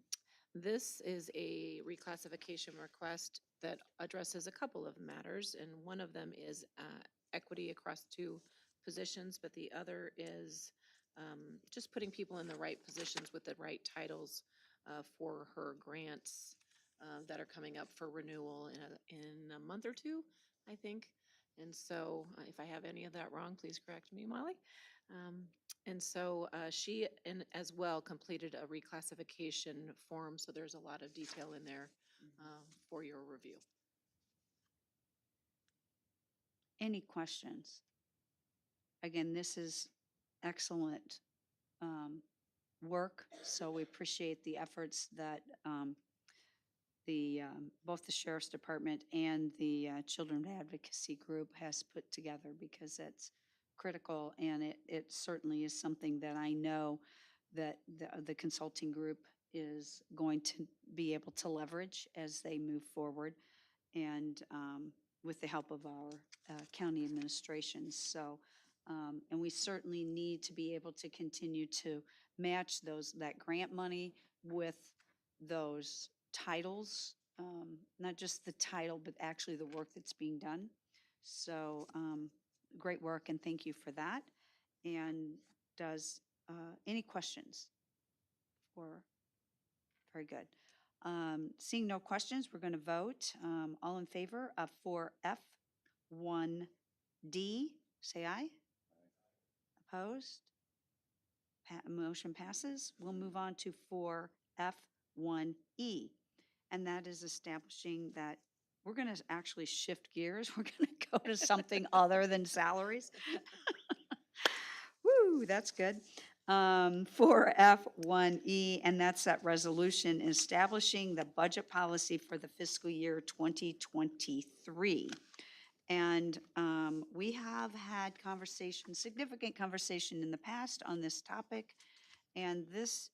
This is a reclassification request that addresses a couple of matters, and one of them is equity across two positions, but the other is just putting people in the right positions with the right titles for her grants that are coming up for renewal in a month or two, I think. And so if I have any of that wrong, please correct me, Molly. And so she as well completed a reclassification form, so there's a lot of detail in there for your review. Any questions? Again, this is excellent work, so we appreciate the efforts that both the Sheriff's Department and the Children Advocacy Group has put together, because it's critical, and it certainly is something that I know that the consulting group is going to be able to leverage as they move forward, and with the help of our county administrations. So, and we certainly need to be able to continue to match that grant money with those titles, not just the title, but actually the work that's being done. So great work, and thank you for that. And does, any questions for, very good. Seeing no questions, we're going to vote. All in favor of 4F1D, say aye. Opposed? Motion passes. We'll move on to 4F1E, and that is establishing that we're going to actually shift gears. We're going to go to something other than salaries. Woo, that's good. 4F1E, and that's that resolution establishing the budget policy for the fiscal year 2023. And we have had significant conversation in the past on this topic. And this,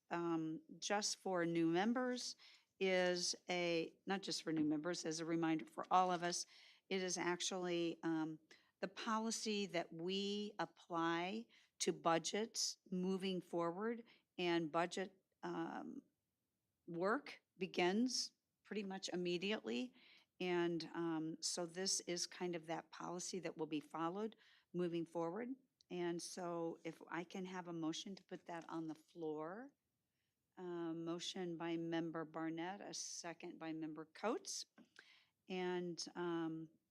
just for new members, is not just for new members, as a reminder for all of us, it is actually the policy that we apply to budgets moving forward, and budget work begins pretty much immediately. And so this is kind of that policy that will be followed moving forward. And so if I can have a motion to put that on the floor, Motion by Member Barnett, a second by Member Coates. And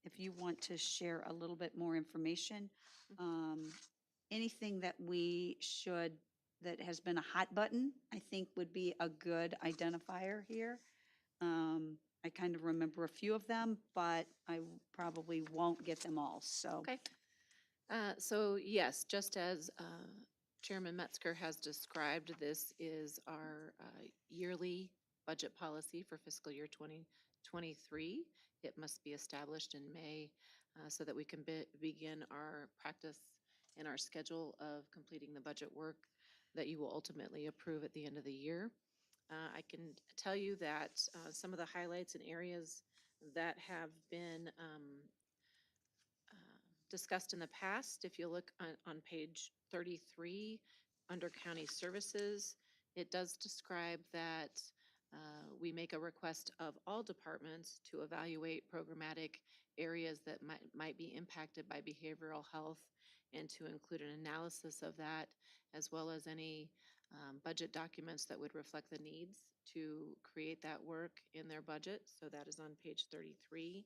if you want to share a little bit more information, anything that that has been a hot button, I think would be a good identifier here. I kind of remember a few of them, but I probably won't get them all, so. Okay. So yes, just as Chairman Metzger has described, this is our yearly budget policy for fiscal year 2023. It must be established in May so that we can begin our practice and our schedule of completing the budget work that you will ultimately approve at the end of the year. I can tell you that some of the highlights and areas that have been discussed in the past, if you look on page 33, under county services, it does describe that we make a request of all departments to evaluate programmatic areas that might be impacted by behavioral health and to include an analysis of that, as well as any budget documents that would reflect the needs to create that work in their budget. So that is on page 33.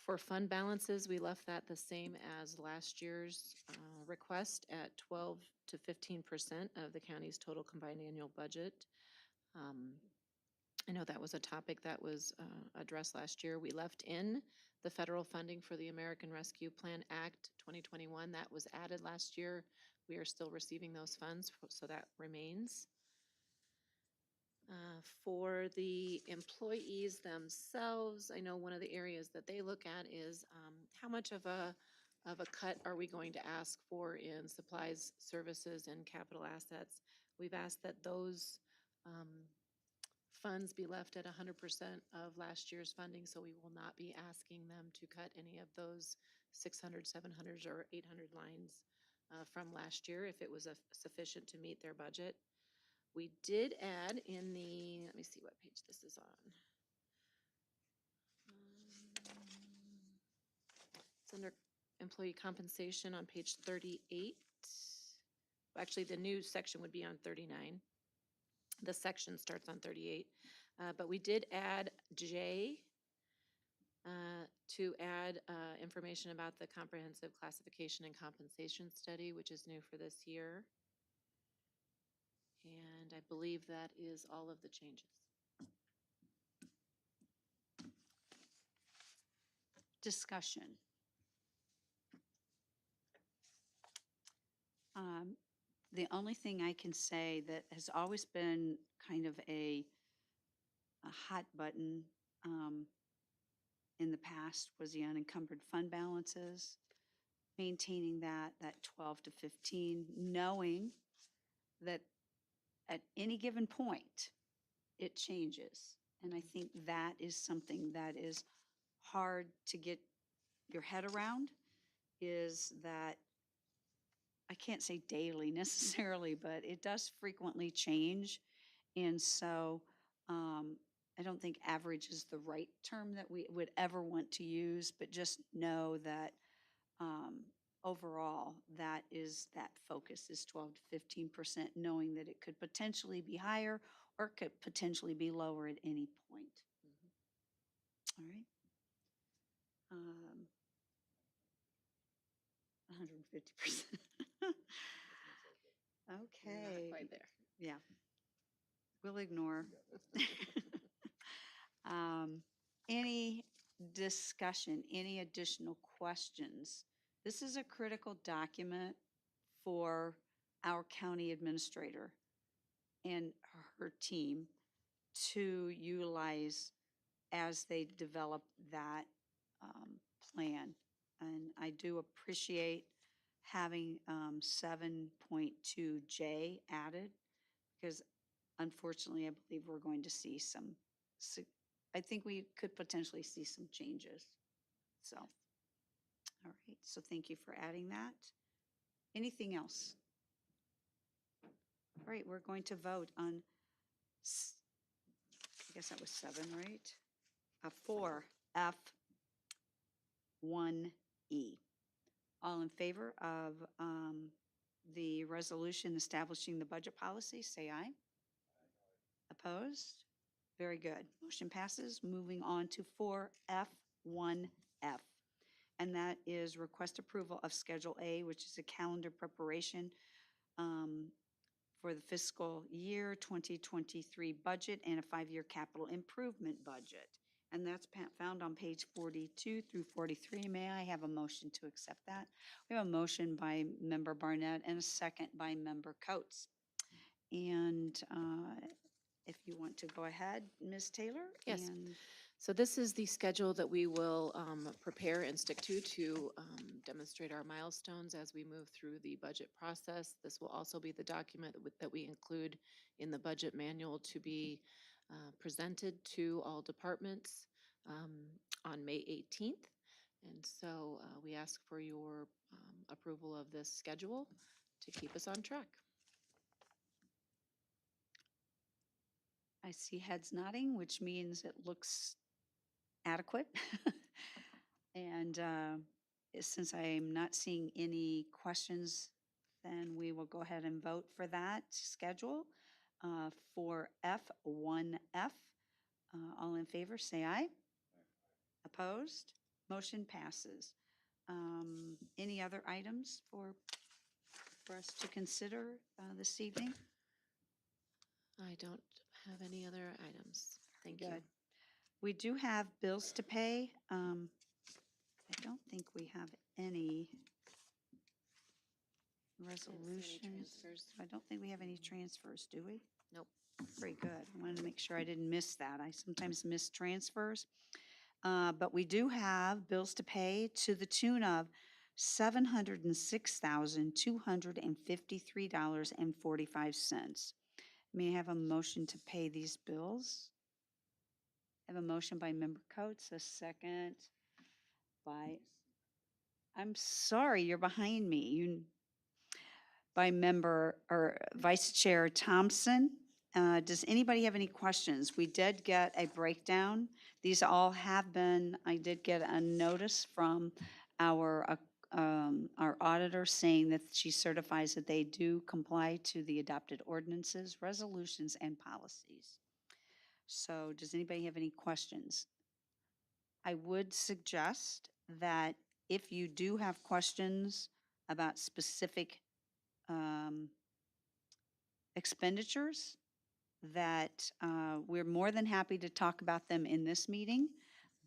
For fund balances, we left that the same as last year's request at 12 to 15% of the county's total combined annual budget. I know that was a topic that was addressed last year. We left in the federal funding for the American Rescue Plan Act 2021. That was added last year. We are still receiving those funds, so that remains. For the employees themselves, I know one of the areas that they look at is how much of a cut are we going to ask for in supplies, services, and capital assets. We've asked that those funds be left at 100% of last year's funding, so we will not be asking them to cut any of those 600, 700, or 800 lines from last year if it was sufficient to meet their budget. We did add in the, let me see what page this is on. It's under employee compensation on page 38. Actually, the new section would be on 39. The section starts on 38. But we did add J to add information about the comprehensive classification and compensation study, which is new for this year. And I believe that is all of the changes. Discussion. The only thing I can say that has always been kind of a hot button in the past was the unencumbered fund balances, maintaining that 12 to 15, knowing that at any given point, it changes. And I think that is something that is hard to get your head around, is that I can't say daily necessarily, but it does frequently change. And so I don't think average is the right term that we would ever want to use, but just know that overall, that focus is 12 to 15%, knowing that it could potentially be higher or could potentially be lower at any point. All right. 150%. Okay. Not quite there. Yeah. We'll ignore. Any discussion, any additional questions? This is a critical document for our county administrator and her team to utilize as they develop that plan. And I do appreciate having 7.2J added, because unfortunately, I believe we're going to see I think we could potentially see some changes. So, all right, so thank you for adding that. Anything else? All right, we're going to vote on, I guess that was 7, right? 4F1E. All in favor of the resolution establishing the budget policy, say aye. Opposed? Very good. Motion passes. Moving on to 4F1F. And that is request approval of Schedule A, which is a calendar preparation for the fiscal year 2023 budget and a 5-year capital improvement budget. And that's found on page 42 through 43. May I have a motion to accept that? We have a motion by Member Barnett and a second by Member Coates. And if you want to go ahead, Ms. Taylor? Yes. And So this is the schedule that we will prepare and stick to demonstrate our milestones as we move through the budget process. This will also be the document that we include in the budget manual to be presented to all departments on May 18th. And so we ask for your approval of this schedule to keep us on track. I see heads nodding, which means it looks adequate. And since I'm not seeing any questions, then we will go ahead and vote for that schedule for F1F. All in favor, say aye. Opposed? Motion passes. Any other items for us to consider this evening? I don't have any other items. Thank you. Good. We do have bills to pay. I don't think we have any resolutions. transfers. I don't think we have any transfers, do we? Nope. Very good. I wanted to make sure I didn't miss that. I sometimes miss transfers. But we do have bills to pay to the tune of $706,253.45. May I have a motion to pay these bills? I have a motion by Member Coates, a second by, I'm sorry, you're behind me. By Member or Vice Chair Thompson. Does anybody have any questions? We did get a breakdown. These all have been, I did get a notice from our auditor saying that she certifies that they do comply to the adopted ordinances, resolutions, and policies. So does anybody have any questions? I would suggest that if you do have questions about specific expenditures, that we're more than happy to talk about them in this meeting,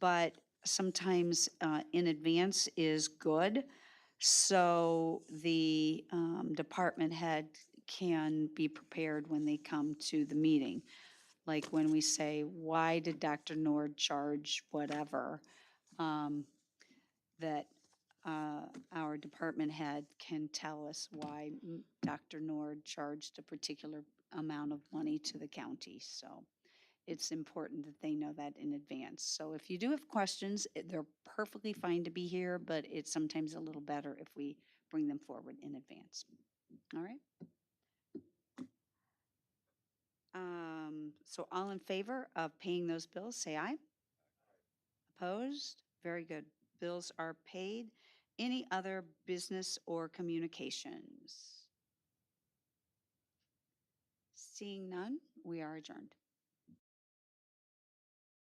but sometimes in advance is good. So the department head can be prepared when they come to the meeting. Like when we say, why did Dr. Nord charge whatever? That our department head can tell us why Dr. Nord charged a particular amount of money to the county. So it's important that they know that in advance. So if you do have questions, they're perfectly fine to be here, but it's sometimes a little better if we bring them forward in advance. All right. So all in favor of paying those bills, say aye. Opposed? Very good. Bills are paid. Any other business or communications? Seeing none, we are adjourned.